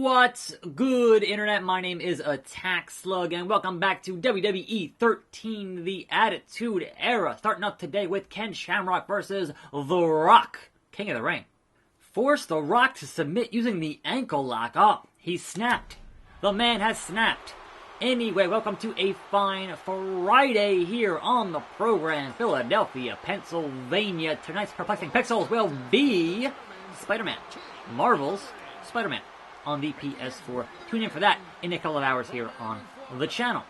What's good, Internet? My name is attackslug, and welcome back to WWE 13, the Attitude Era. Starting up today with Ken Shamrock versus The Rock, King of the Ring. Forced The Rock to submit using the ankle lock. Oh, he snapped. The man has snapped. Anyway, welcome to a fine Friday here on the program, Philadelphia, Pennsylvania. Tonight's Perplexing Pixels will be Spider-Man, Marvel's Spider-Man on the PS4. Tune in for that in a couple of hours here on the channel.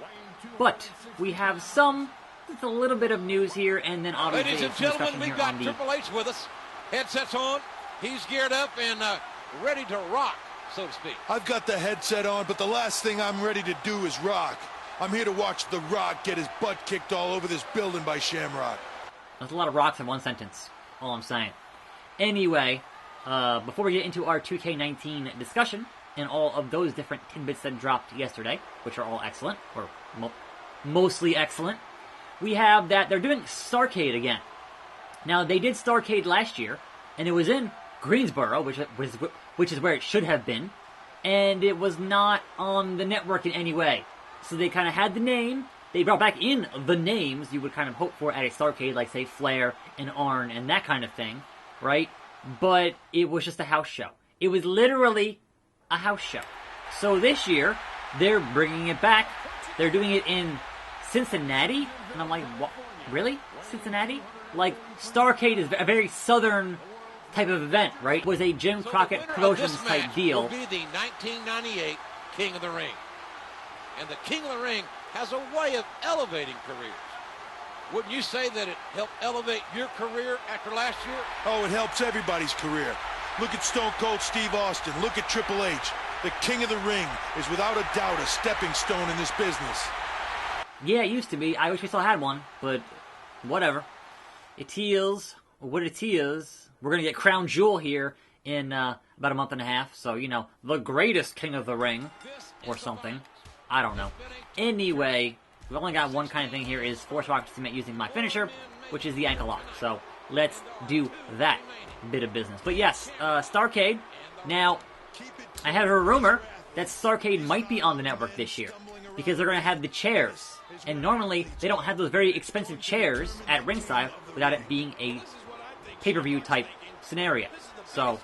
But we have just a little bit of news here, and then obviously ladies and gentlemen, we've got Triple H with us. Headsets on. He's geared up and ready to rock, so to speak. I've got the headset on, but the last thing I'm ready to do is rock. I'm here to watch The Rock get his butt kicked all over this building by Shamrock. That's a lot of rocks in one sentence, all I'm saying. Anyway, before we get into our 2K19 discussion and all of those different tidbits that dropped yesterday, which are all excellent, or mostly excellent, we have that they're doing Starrcade again. Now, they did Starrcade last year, and it was in Greensboro, which is where it should have been, and it was not on the network in any way. So they kind of had the name, they brought back in the names you would kind of hope for at a Starrcade, like, say, Flair and Arn and that kind of thing, right? But it was just a house show. It was literally a house show. So this year, they're bringing it back. They're doing it in Cincinnati, and I'm like, what? Really? Cincinnati? Like, Starrcade is a very southern type of event, right? It was a Jim Crockett Promotions type deal. Will be the 1998 King of the Ring. And the King of the Ring has a way of elevating careers. Wouldn't you say that it helped elevate your career after last year? Oh, it helps everybody's career. Look at Stone Cold Steve Austin. Look at Triple H. The King of the Ring is without a doubt a stepping stone in this business. Yeah, it used to be. I wish we still had one, but whatever. It is what it is. We're going to get Crown Jewel here in about a month and a half. So, you know, the greatest King of the Ring or something. I don't know. Anyway, we've only got one kind of thing here is Force Rock to submit using my finisher, which is the ankle lock. So, let's do that bit of business. But yes, Starrcade. Now, I have a rumor that Starrcade might be on the network this year because they're going to have the chairs. And normally, they don't have those very expensive chairs at ringside without it being a pay-per-view type scenario. So,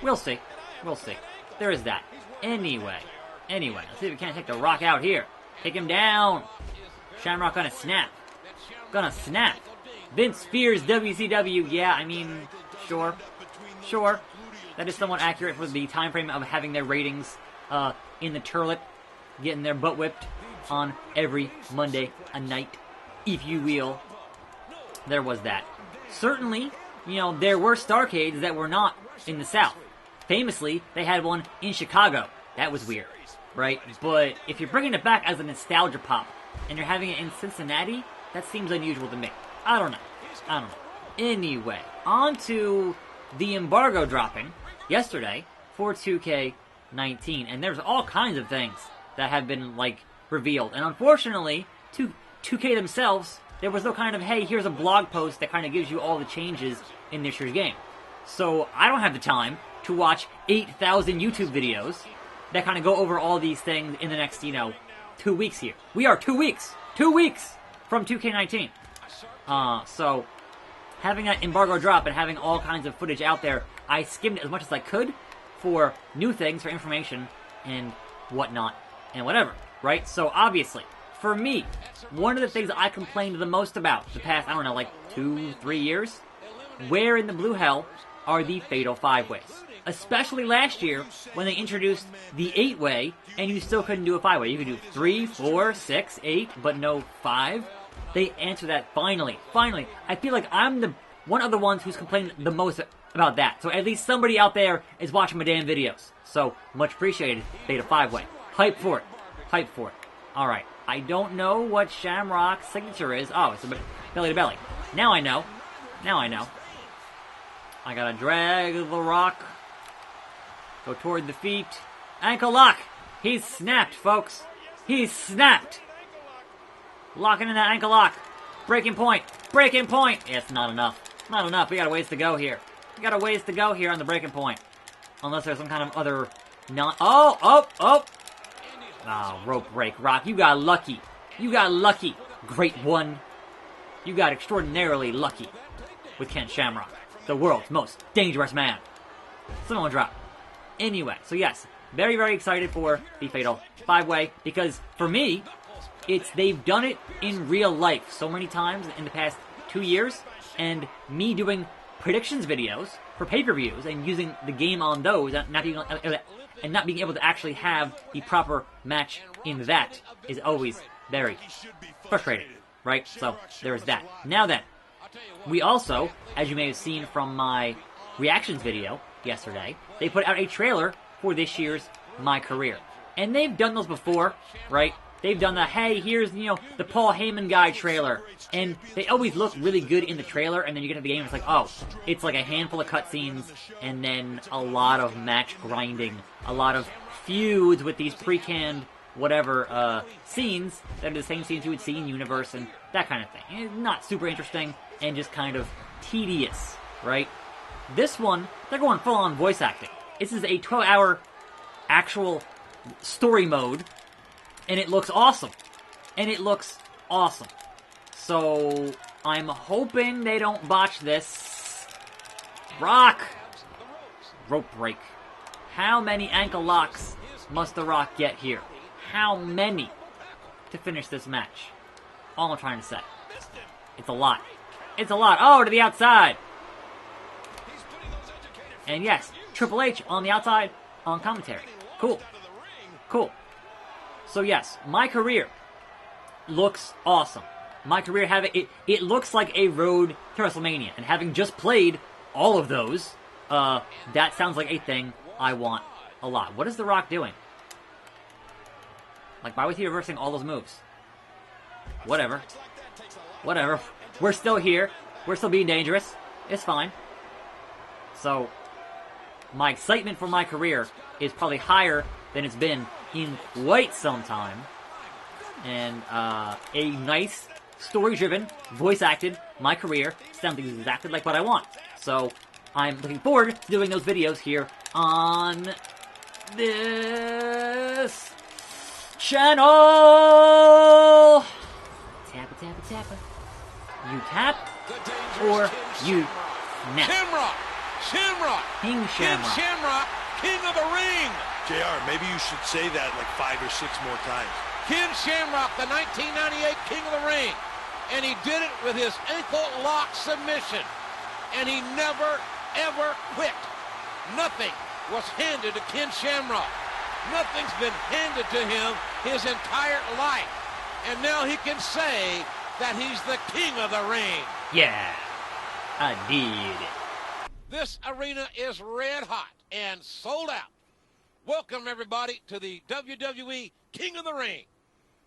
we'll see. We'll see. There is that. Anyway, let's see if we can't take The Rock out here. Take him down. Shamrock gonna snap. Vince fears WCW. Yeah, I mean, sure. That is somewhat accurate for the time frame of having their ratings in the turlet, getting their butt whipped on every Monday a night, if you will. There was that. Certainly, you know, there were Starrcades that were not in the South. Famously, they had one in Chicago. That was weird, right? But if you're bringing it back as a nostalgia pop, and you're having it in Cincinnati, that seems unusual to me. I don't know. Anyway, on to the embargo dropping yesterday for 2K19. And there's all kinds of things that have been, like, revealed. And unfortunately, 2K themselves, there was no kind of, hey, here's a blog post that kind of gives you all the changes in this year's game. So I don't have the time to watch 8,000 YouTube videos that kind of go over all these things in the next, 2 weeks here. We are 2 weeks from 2K19. So having that embargo drop and having all kinds of footage out there, I skimmed as much as I could for new things, for information, and whatnot, and whatever, right? So obviously, for me, one of the things I complained the most about the past, 2-3 years, where in the blue hell are the Fatal 5-Ways? Especially last year, when they introduced the 8-way, and you still couldn't do a 5-way. You could do 3, 4, 6, 8, but no 5. They answered that finally. I feel like I'm one of the ones who's complaining the most about that. So at least somebody out there is watching my damn videos. So, much appreciated, Fatal 5-Way. Hype for it. Alright, I don't know what Shamrock's signature is. Oh, it's a belly to belly. Now I know. I gotta drag The Rock. Go toward the feet. Ankle lock. He's snapped, folks. He's snapped. Locking in that ankle lock. Breaking point. It's not enough. We got a ways to go here. on the breaking point. Unless there's some kind of other Not. Oh! Oh, rope break. Rock, you got lucky. You got lucky. Great one. You got extraordinarily lucky with Ken Shamrock, the world's most dangerous man. Samoa drop. Anyway, so yes, very, very excited for the Fatal 5-Way, because for me, they've done it in real life so many times in the past 2 years, and me doing predictions videos for pay-per-views and using the game on those and not being able to actually have the proper match in that is always very frustrating, right? So there's that. Now then, we also, as you may have seen from my reactions video yesterday, they put out a trailer for this year's My Career. And they've done those before, right? They've done the, hey, here's, the Paul Heyman guy trailer. And they always look really good in the trailer, and then you get to the game, and it's like, oh, it's like a handful of cutscenes, and then a lot of match grinding, a lot of feuds with these pre-canned whatever scenes that are the same scenes you would see in Universe and that kind of thing. It's not super interesting and just kind of tedious, right? This one, they're going full-on voice acting. This is a 12-hour actual story mode, and it looks awesome. So, I'm hoping they don't botch this. Rock! Rope break. How many ankle locks must The Rock get here? How many to finish this match? All I'm trying to say. It's a lot. Oh, to the outside! And yes, Triple H on the outside on commentary. Cool. So yes, My Career looks awesome. My Career, it looks like a road to WrestleMania. And having just played all of those, that sounds like a thing I want a lot. What is The Rock doing? Like, why was he reversing all those moves? Whatever. We're still here. We're still being dangerous. It's fine. So, my excitement for My Career is probably higher than it's been in quite some time. And a nice, story-driven, voice-acted My Career sounds exactly like what I want. So, I'm looking forward to doing those videos here on this channel. Tappa. You tap or you snap. Shamrock. King Shamrock. King of the Ring. JR, maybe you should say that like 5 or 6 more times. Ken Shamrock, the 1998 King of the Ring. And he did it with his ankle lock submission. And he never, ever quit. Nothing was handed to Ken Shamrock. Nothing's been handed to him his entire life. And now he can say that he's the King of the Ring. Yeah, I did. This arena is red hot and sold out. Welcome, everybody, to the WWE King of the Ring.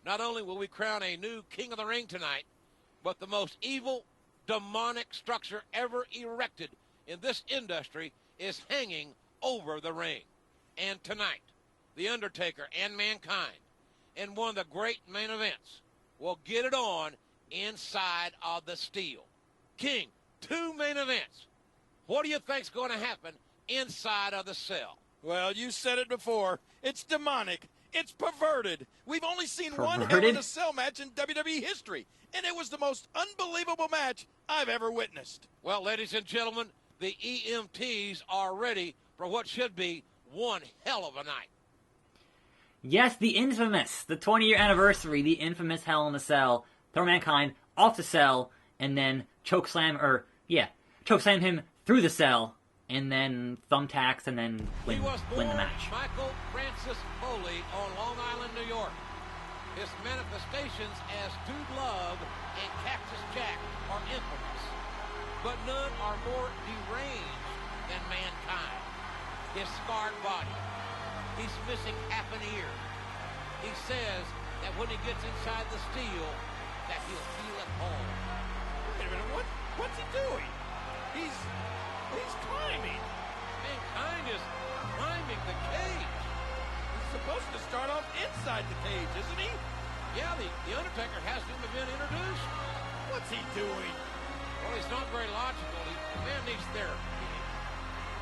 Not only will we crown a new King of the Ring tonight, but the most evil, demonic structure ever erected in this industry is hanging over the ring. And tonight, The Undertaker and Mankind, in one of the great main events, will get it on inside of the steel. King, 2 main events. What do you think's going to happen inside of the cell? Well, you said it before. It's demonic. It's perverted. We've only seen one Hell Perverted? in a Cell match in WWE history, and it was the most unbelievable match I've ever witnessed. Well, ladies and gentlemen, the EMTs are ready for what should be one hell of a night. Yes, the 20-year anniversary, the infamous Hell in a Cell. Throw Mankind off the cell, and then chokeslam him through the cell, and then thumbtacks, and then win the match. Michael Francis Foley on Long Island, New York. His manifestations as Dude Love and Cactus Jack are infamous, but none are more deranged than Mankind. His scarred body. He's missing half an ear. He says that when he gets inside the steel, that he'll feel at home. Wait a minute, what's he doing? He's climbing. Mankind is climbing the cage. He's supposed to start off inside the cage, isn't he? Yeah, the Undertaker hasn't even been introduced. What's he doing? Well, he's not very logical. The man needs therapy.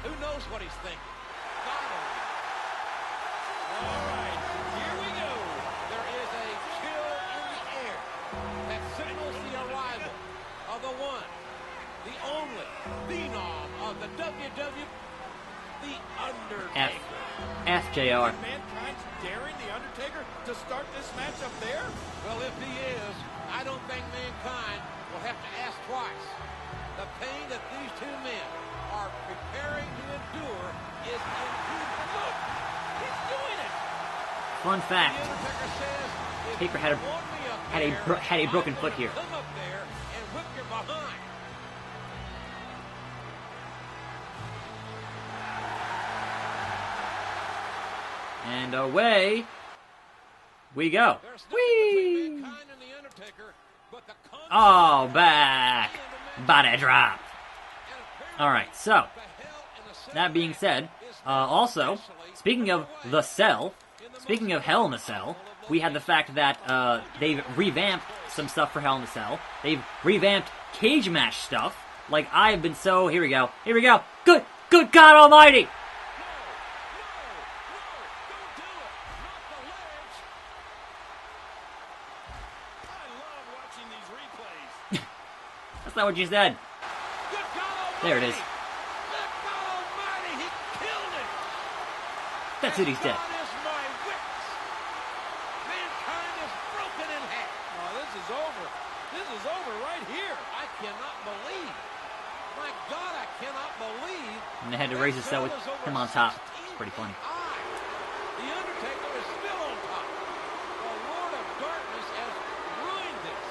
Who knows what he's thinking? God only. the one, the only, phenom of the WWE, the Undertaker. FJR. Mankind's daring the Undertaker to start this match up there? Well, if he is, I don't think Mankind will have to ask twice. The pain that these two men are preparing to endure is indeed. Look, he's doing it. Fun fact: The Undertaker says, if Taker you had want me up had a there, broken I'm foot gonna here. Come up there and whip your behind. And away we go. There's nothing Whee! between Mankind and the Undertaker, but the concept Oh, back. Body drop. and apparently Alright, so, the Hell in a Cell that being match said, is also, officially speaking of the Cell, speaking of Hell in a Cell, we had the fact that they've revamped some stuff for Hell in a Cell. They've revamped cage match stuff. Like, I've been so... Here we go. Good God Almighty! That's not what you said. There it is. Good God Almighty, he killed it. That's it, he's dead. God is my witness. Mankind is broken in half. Oh, this is over. This is over right here. I cannot believe. My God, I cannot believe. And they had to raise the cell with him on top. It's pretty funny. The Undertaker is still on top. The Lord of Darkness has ruined this.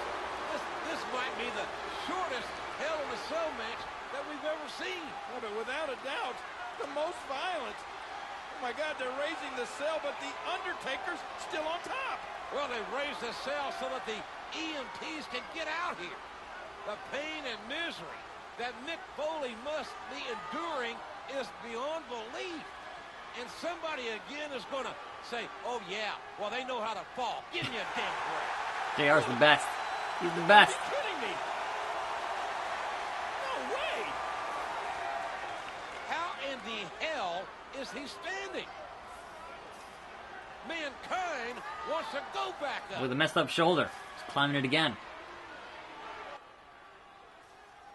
This might be the shortest Hell in a Cell match that we've ever seen. Oh, but without a doubt, the most violent. Oh my God, they're raising the cell, but the Undertaker's still on top. Well, they raised the cell so that the EMTs can get out here. The pain and misery that Mick Foley must be enduring is beyond belief. And somebody again is going to say, oh yeah, well they know how to fall. Give me a damn break. JR's the best. He's the best. Are you kidding me? No way. How in the hell is he standing? Mankind wants to go back up. With a messed up shoulder. He's climbing it again.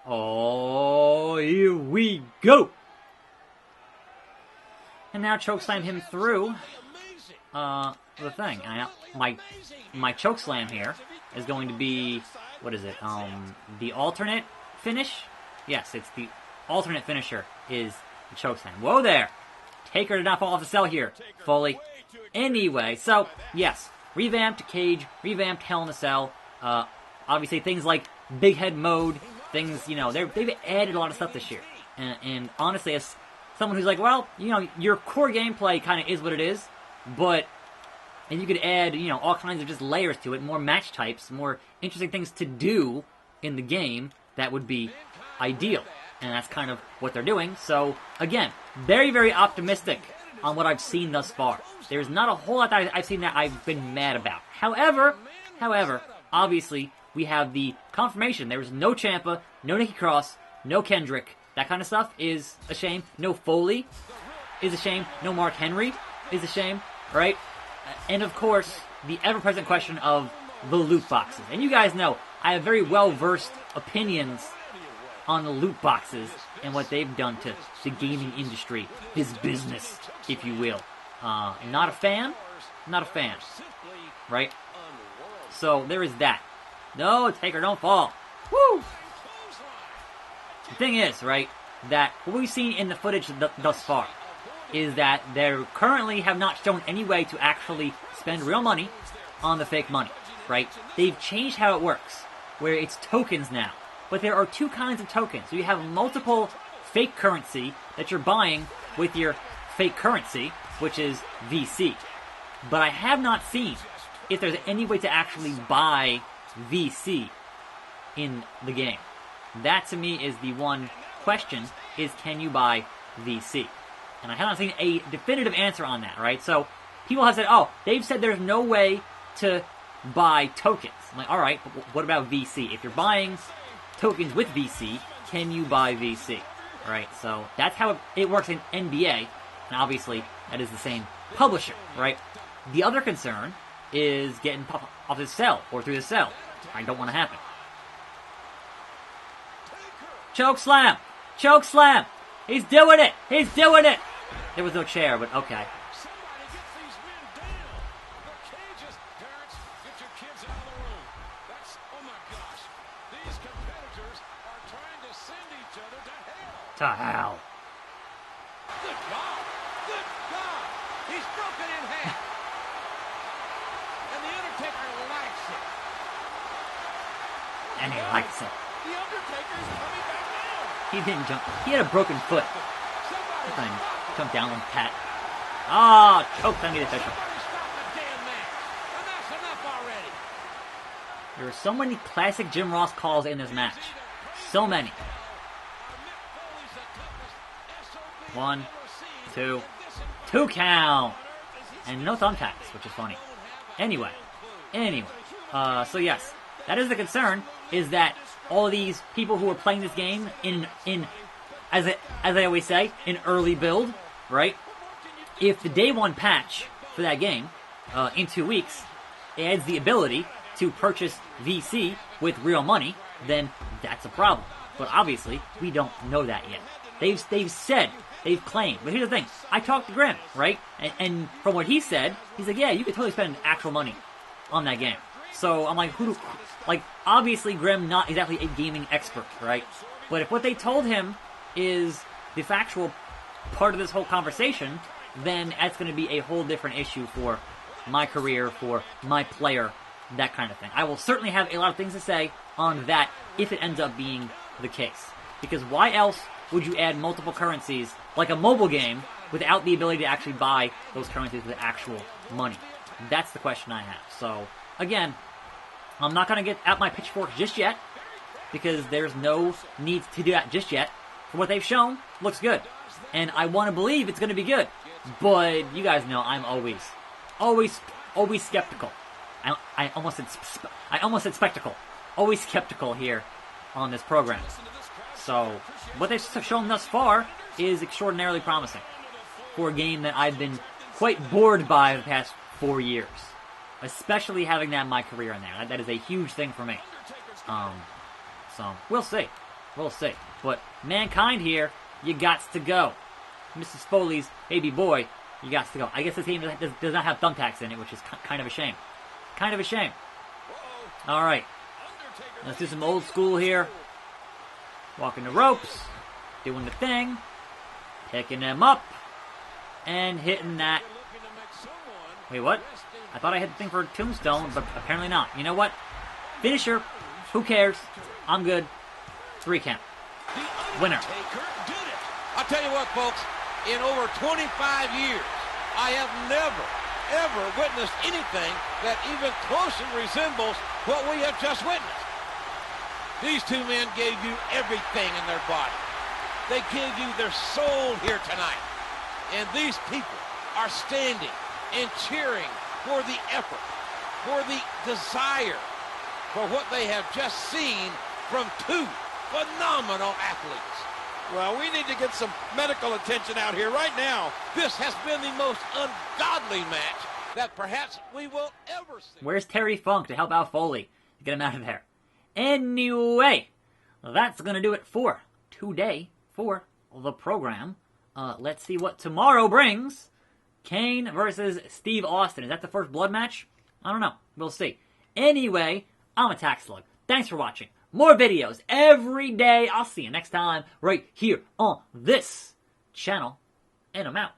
Oh, here we go. And now chokeslam him through the thing. And my chokeslam here is going to be, what is it? The alternate finish? Yes, it's the alternate finisher is the chokeslam. Whoa there. Taker did not fall off the cell here, Foley. Anyway, so, yes, revamped cage, revamped Hell in a Cell. Obviously, things like big head mode, things, you know, they've added a lot of stuff this year. And honestly, as someone who's like, well, you know, your core gameplay kind of is what it is, but and you could add, you know, all kinds of just layers to it, more match types, more interesting things to do in the game, that would be ideal. And that's kind of what they're doing. So, again, very, very optimistic on what I've seen thus far. There's not a whole lot that I've seen that I've been mad about. However, obviously, we have the confirmation. There was no Ciampa, no Nikki Cross, no Kendrick. That kind of stuff is a shame. No Foley is a shame. No Mark Henry is a shame, right? And of course, the ever-present question of the loot boxes. And you guys know, I have very well-versed opinions on the loot boxes and what they've done to the gaming industry, his business, if you will. Not a fan, right? So there is that. No, Taker, don't fall. Woo! The thing is, right, that what we've seen in the footage thus far is that they currently have not shown any way to actually spend real money on the fake money, right? They've changed how it works, where it's tokens now. But there are two kinds of tokens. So you have multiple fake currency that you're buying with your fake currency, which is VC. But I have not seen if there's any way to actually buy VC in the game. That to me is the one question, is can you buy VC? And I have not seen a definitive answer on that, right? So people have said, oh, they've said there's no way to buy tokens. I'm like, alright, but what about VC? If you're buying tokens with VC, can you buy VC? Right, so that's how it works in NBA, and obviously that is the same publisher, right? The other concern is getting off the cell or through the cell. I don't want to happen. Choke slam! Choke slam! He's doing it! He's doing it! There was no chair, but okay. Somebody get these men down. The cages. Parents, get your kids out of the room. That's, oh my gosh. These competitors are trying to send each other to hell. To hell. Good God. Good God. He's broken in half. And the Undertaker likes it. And he likes it. The Undertaker's coming back down. He didn't jump. He had a broken foot. Somebody Fine. stop Jump down and pat. Ah, choke on the official. Somebody stop the damn match. Enough's enough already. There were so many classic Jim Ross calls in this match. So many. 1, 2, 2 count. And no thumbtacks, which is funny. Anyway. So yes, that is the concern, is that all these people who are playing this game in as I always say, in early build, right? If the day one patch for that game, in 2 weeks, adds the ability to purchase VC with real money, then that's a problem. But obviously, we don't know that yet. They've said, they've claimed. But here's the thing. I talked to Grim, right? And from what he said, he's like, yeah, you could totally spend actual money on that game. So I'm like, obviously Grim not exactly a gaming expert, right? But if what they told him is the factual part of this whole conversation, then that's going to be a whole different issue for my career, for my player, that kind of thing. I will certainly have a lot of things to say on that if it ends up being the case. Because why else would you add multiple currencies, like a mobile game, without the ability to actually buy those currencies with actual money? That's the question I have. So, again, I'm not going to get out my pitchfork just yet, because there's no need to do that just yet. From what they've shown, looks good. And I want to believe it's going to be good. But you guys know I'm always skeptical. I almost said spectacle. Always skeptical here on this program. So, what they've shown thus far is extraordinarily promising for a game that I've been quite bored by the past 4 years. Especially having that in my career in there. That is a huge thing for me. So, we'll see. We'll see. But Mankind here, you gots to go. Mrs. Foley's baby boy, you gots to go. I guess this game does not have thumbtacks in it, which is kind of a shame. Kind of a shame. Alright. Let's do some old school here. Walking the ropes. Doing the thing. Picking them up. And hitting that. Wait, what? I thought I had the thing for a tombstone, but apparently not. You know what? Finisher. Who cares? I'm good. 3 count. Winner. I'll tell you what, folks. In over 25 years, I have never, ever witnessed anything that even closely resembles what we have just witnessed. These two men gave you everything in their body. They gave you their soul here tonight. And these people are standing and cheering for the effort, for the desire, for what they have just seen from two phenomenal athletes. Well, we need to get some medical attention out here right now. This has been the most ungodly match that perhaps we will ever see. Where's Terry Funk to help out Foley to get him out of there? Anyway, that's going to do it for today for the program. Let's see what tomorrow brings. Kane versus Steve Austin. Is that the first blood match? I don't know. We'll see. Anyway, I'm attackslug. Thanks for watching. More videos every day. I'll see you next time right here on this channel. And I'm out.